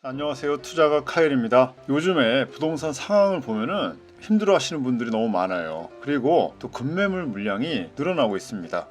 안녕하세요. 투자가 카일입니다. 요즘에 부동산 상황을 보면은 힘들어 하시는 분들이 너무 많아요. 그리고 또 급매물 물량이 늘어나고 있습니다.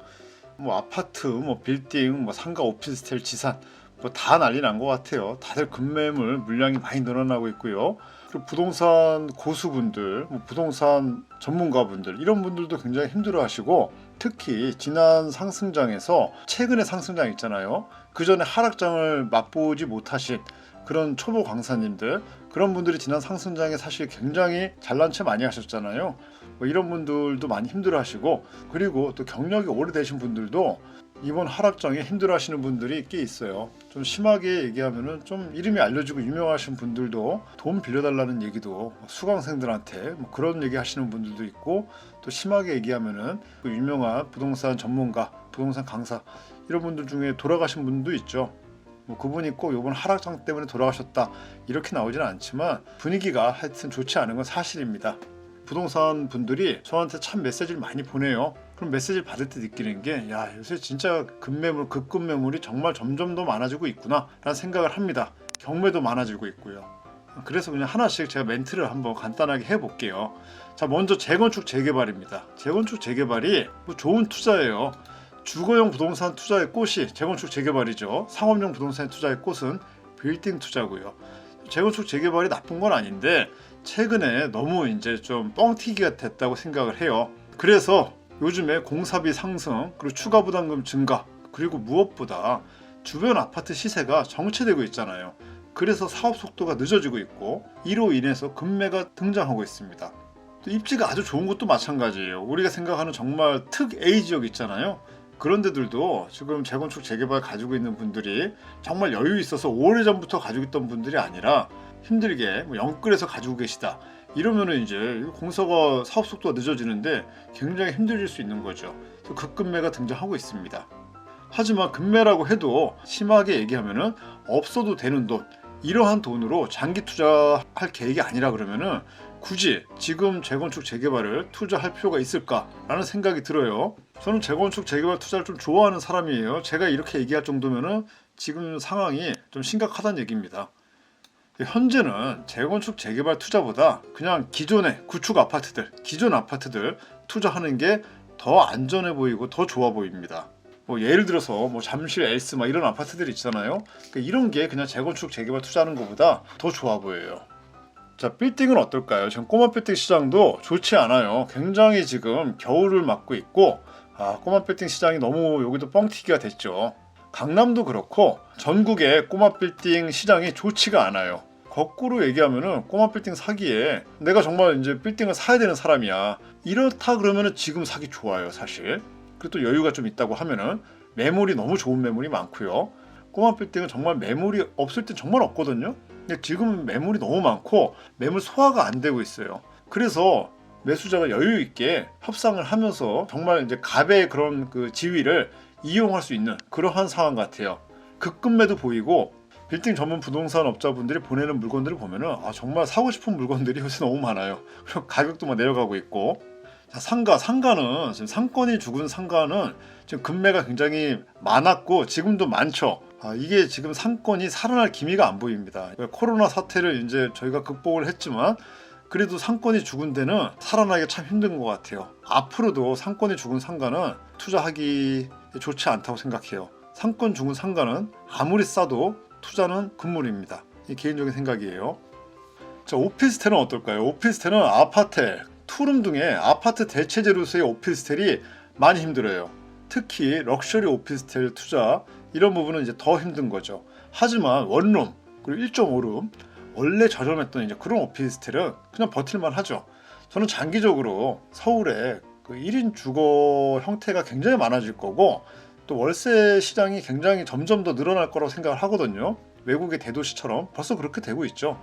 뭐 아파트, 뭐 빌딩, 뭐 상가, 오피스텔, 지산 뭐 다 난리 난 것 같아요. 다들 급매물 물량이 많이 늘어나고 있고요. 그리고 부동산 고수분들, 뭐 부동산 전문가분들 이런 분들도 굉장히 힘들어 하시고, 특히 지난 상승장에서 최근의 상승장 있잖아요. 그 전에 하락장을 맛보지 못하신 그런 초보 강사님들, 그런 분들이 지난 상승장에 사실 굉장히 잘난 체 많이 하셨잖아요. 뭐 이런 분들도 많이 힘들어 하시고, 그리고 또 경력이 오래되신 분들도 이번 하락장에 힘들어 하시는 분들이 꽤 있어요. 좀 심하게 얘기하면은 좀 이름이 알려지고 유명하신 분들도 돈 빌려달라는 얘기도 수강생들한테 뭐 그런 얘기 하시는 분들도 있고, 또 심하게 얘기하면은 그 유명한 부동산 전문가, 부동산 강사 이런 분들 중에 돌아가신 분도 있죠. 뭐 그분이 꼭 이번 하락장 때문에 돌아가셨다 이렇게 나오지는 않지만 분위기가 하여튼 좋지 않은 건 사실입니다. 부동산 분들이 저한테 참 메시지를 많이 보내요. 그럼 메시지를 받을 때 느끼는 게, 야, 요새 진짜 급매물, 급급매물이 정말 점점 더 많아지고 있구나 라는 생각을 합니다. 경매도 많아지고 있고요. 그래서 그냥 하나씩 제가 멘트를 한번 간단하게 해볼게요. 자, 먼저 재건축 재개발입니다. 재건축 재개발이 뭐 좋은 투자예요. 주거용 부동산 투자의 꽃이 재건축 재개발이죠. 상업용 부동산 투자의 꽃은 빌딩 투자고요. 재건축 재개발이 나쁜 건 아닌데 최근에 너무 이제 좀 뻥튀기가 됐다고 생각을 해요. 그래서 요즘에 공사비 상승, 그리고 추가 부담금 증가, 그리고 무엇보다 주변 아파트 시세가 정체되고 있잖아요. 그래서 사업 속도가 늦어지고 있고, 이로 인해서 급매가 등장하고 있습니다. 또 입지가 아주 좋은 것도 마찬가지예요. 우리가 생각하는 정말 특 A 지역 있잖아요. 그런 데들도 지금 재건축 재개발 가지고 있는 분들이 정말 여유 있어서 오래전부터 가지고 있던 분들이 아니라 힘들게 뭐 영끌해서 가지고 계시다 이러면은 이제 공사가 사업 속도가 늦어지는데 굉장히 힘들어질 수 있는 거죠. 급급매가 등장하고 있습니다. 하지만 급매라고 해도 심하게 얘기하면은 없어도 되는 돈, 이러한 돈으로 장기 투자할 계획이 아니라 그러면은 굳이 지금 재건축 재개발을 투자할 필요가 있을까라는 생각이 들어요. 저는 재건축 재개발 투자를 좀 좋아하는 사람이에요. 제가 이렇게 얘기할 정도면은 지금 상황이 좀 심각하다는 얘기입니다. 현재는 재건축 재개발 투자보다 그냥 기존의 구축 아파트들, 기존 아파트들 투자하는 게 더 안전해 보이고 더 좋아 보입니다. 뭐 예를 들어서 뭐 잠실 엘스 막 이런 아파트들 있잖아요. 그러니까 이런 게 그냥 재건축 재개발 투자하는 것보다 더 좋아 보여요. 자, 빌딩은 어떨까요? 지금 꼬마 빌딩 시장도 좋지 않아요. 굉장히 지금 겨울을 맞고 있고, 꼬마 빌딩 시장이 너무 여기도 뻥튀기가 됐죠. 강남도 그렇고 전국의 꼬마 빌딩 시장이 좋지가 않아요. 거꾸로 얘기하면은 꼬마 빌딩 사기에 내가 정말 이제 빌딩을 사야 되는 사람이야, 이렇다 그러면은 지금 사기 좋아요, 사실. 그리고 또 여유가 좀 있다고 하면은 매물이 너무 좋은 매물이 많고요. 꼬마 빌딩은 정말 매물이 없을 때 정말 없거든요. 근데 지금 매물이 너무 많고 매물 소화가 안 되고 있어요. 그래서 매수자가 여유 있게 협상을 하면서 정말 이제 갑의 그런 그 지위를 이용할 수 있는 그러한 상황 같아요. 급급매도 보이고 빌딩 전문 부동산 업자분들이 보내는 물건들을 보면은 정말 사고 싶은 물건들이 요새 너무 많아요. 그리고 가격도 막 내려가고 있고. 자, 상가는 지금 상권이 죽은 상가는 지금 급매가 굉장히 많았고 지금도 많죠. 이게 지금 상권이 살아날 기미가 안 보입니다. 코로나 사태를 이제 저희가 극복을 했지만 그래도 상권이 죽은 데는 살아나기가 참 힘든 것 같아요. 앞으로도 상권이 죽은 상가는 투자하기 좋지 않다고 생각해요. 상권 죽은 상가는 아무리 싸도 투자는 금물입니다. 이 개인적인 생각이에요. 자, 오피스텔은 어떨까요? 오피스텔은 아파트, 투룸 등의 아파트 대체제로서의 오피스텔이 많이 힘들어요. 특히 럭셔리 오피스텔 투자 이런 부분은 이제 더 힘든 거죠. 하지만 원룸 그리고 1.5룸 원래 저렴했던 이제 그런 오피스텔은 그냥 버틸만 하죠. 저는 장기적으로 서울에 그 1인 주거 형태가 굉장히 많아질 거고, 또 월세 시장이 굉장히 점점 더 늘어날 거라고 생각을 하거든요. 외국의 대도시처럼 벌써 그렇게 되고 있죠.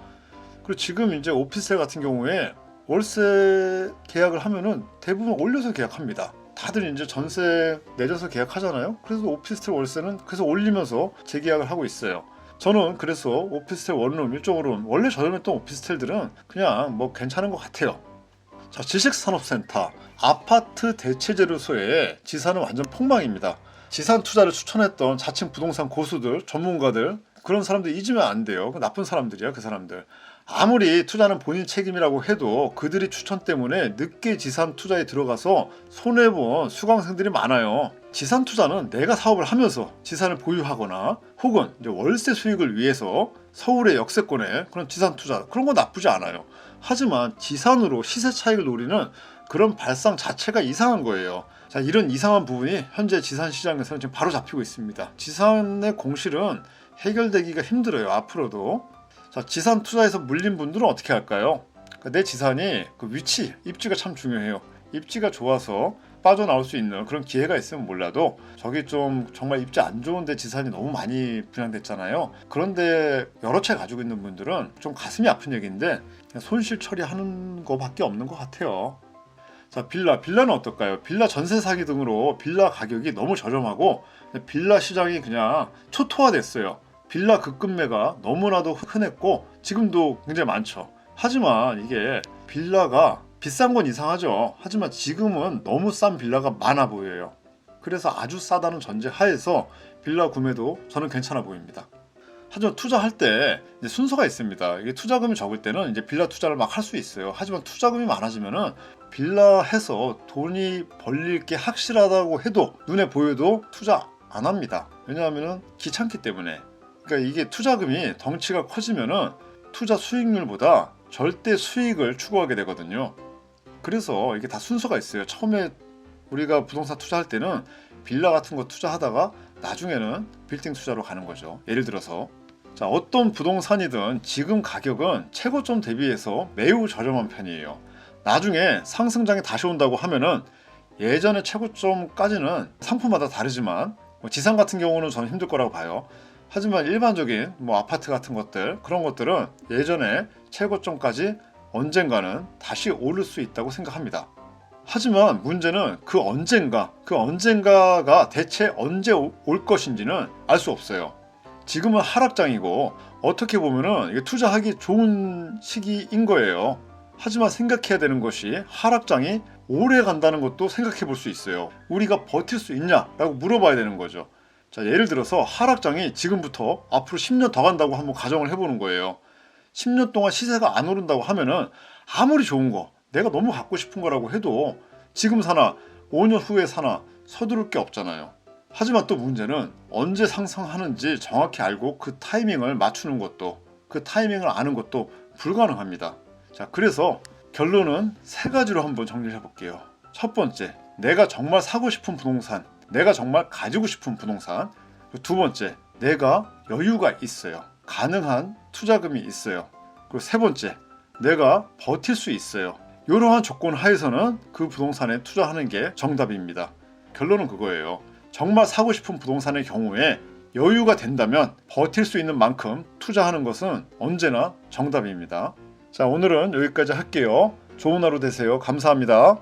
그리고 지금 이제 오피스텔 같은 경우에 월세 계약을 하면은 대부분 올려서 계약합니다. 다들 이제 전세 내줘서 계약하잖아요. 그래서 오피스텔 월세는 계속 올리면서 재계약을 하고 있어요. 저는 그래서 오피스텔 원룸, 1.5룸 원래 저렴했던 오피스텔들은 그냥 뭐 괜찮은 것 같아요. 자, 지식산업센터 아파트 대체제로서의 지산은 완전 폭망입니다. 지산 투자를 추천했던 자칭 부동산 고수들, 전문가들 그런 사람들 잊으면 안 돼요. 나쁜 사람들이야, 그 사람들. 아무리 투자는 본인 책임이라고 해도 그들이 추천 때문에 늦게 지산 투자에 들어가서 손해본 수강생들이 많아요. 지산 투자는 내가 사업을 하면서 지산을 보유하거나 혹은 이제 월세 수익을 위해서 서울의 역세권에 그런 지산 투자, 그런 거 나쁘지 않아요. 하지만 지산으로 시세 차익을 노리는 그런 발상 자체가 이상한 거예요. 자, 이런 이상한 부분이 현재 지산 시장에서는 지금 바로 잡히고 있습니다. 지산의 공실은 해결되기가 힘들어요, 앞으로도. 자, 지산 투자에서 물린 분들은 어떻게 할까요? 내 지산이 그 위치, 입지가 참 중요해요. 입지가 좋아서 빠져나올 수 있는 그런 기회가 있으면 몰라도 저기 좀 정말 입지 안 좋은데 지산이 너무 많이 분양됐잖아요. 그런데 여러 채 가지고 있는 분들은 좀 가슴이 아픈 얘기인데 그냥 손실 처리하는 거밖에 없는 것 같아요. 자, 빌라는 어떨까요? 빌라 전세 사기 등으로 빌라 가격이 너무 저렴하고 빌라 시장이 그냥 초토화됐어요. 빌라 급급매가 너무나도 흔했고 지금도 굉장히 많죠. 하지만 이게 빌라가 비싼 건 이상하죠. 하지만 지금은 너무 싼 빌라가 많아 보여요. 그래서 아주 싸다는 전제 하에서 빌라 구매도 저는 괜찮아 보입니다. 하지만 투자할 때 이제 순서가 있습니다. 이게 투자금이 적을 때는 이제 빌라 투자를 막 할 수 있어요. 하지만 투자금이 많아지면은 빌라 해서 돈이 벌릴 게 확실하다고 해도 눈에 보여도 투자 안 합니다. 왜냐하면은 귀찮기 때문에. 그러니까 이게 투자금이 덩치가 커지면은 투자 수익률보다 절대 수익을 추구하게 되거든요. 그래서 이게 다 순서가 있어요. 처음에 우리가 부동산 투자할 때는 빌라 같은 거 투자하다가 나중에는 빌딩 투자로 가는 거죠. 예를 들어서 자, 어떤 부동산이든 지금 가격은 최고점 대비해서 매우 저렴한 편이에요. 나중에 상승장이 다시 온다고 하면은 예전의 최고점까지는 상품마다 다르지만 지상 같은 경우는 저는 힘들 거라고 봐요. 하지만 일반적인 아파트 같은 것들, 그런 것들은 예전에 최고점까지 언젠가는 다시 오를 수 있다고 생각합니다. 하지만 문제는 그 언젠가가 대체 언제 올 것인지는 알 수 없어요. 지금은 하락장이고 어떻게 보면은 이게 투자하기 좋은 시기인 거예요. 하지만 생각해야 되는 것이 하락장이 오래 간다는 것도 생각해 볼 수 있어요. 우리가 버틸 수 있냐라고 물어봐야 되는 거죠. 자, 예를 들어서 하락장이 지금부터 앞으로 10년 더 간다고 한번 가정을 해보는 거예요. 10년 동안 시세가 안 오른다고 하면은 아무리 좋은 거, 내가 너무 갖고 싶은 거라고 해도 지금 사나 5년 후에 사나 서두를 게 없잖아요. 하지만 또 문제는 언제 상승하는지 정확히 알고 그 타이밍을 맞추는 것도, 그 타이밍을 아는 것도 불가능합니다. 자, 그래서 결론은 세 가지로 한번 정리해 볼게요. 첫 번째, 내가 정말 사고 싶은 부동산, 내가 정말 가지고 싶은 부동산. 두 번째, 내가 여유가 있어요. 가능한 투자금이 있어요. 그리고 세 번째, 내가 버틸 수 있어요. 이러한 조건 하에서는 그 부동산에 투자하는 게 정답입니다. 결론은 그거예요. 정말 사고 싶은 부동산의 경우에 여유가 된다면 버틸 수 있는 만큼 투자하는 것은 언제나 정답입니다. 자, 오늘은 여기까지 할게요. 좋은 하루 되세요. 감사합니다.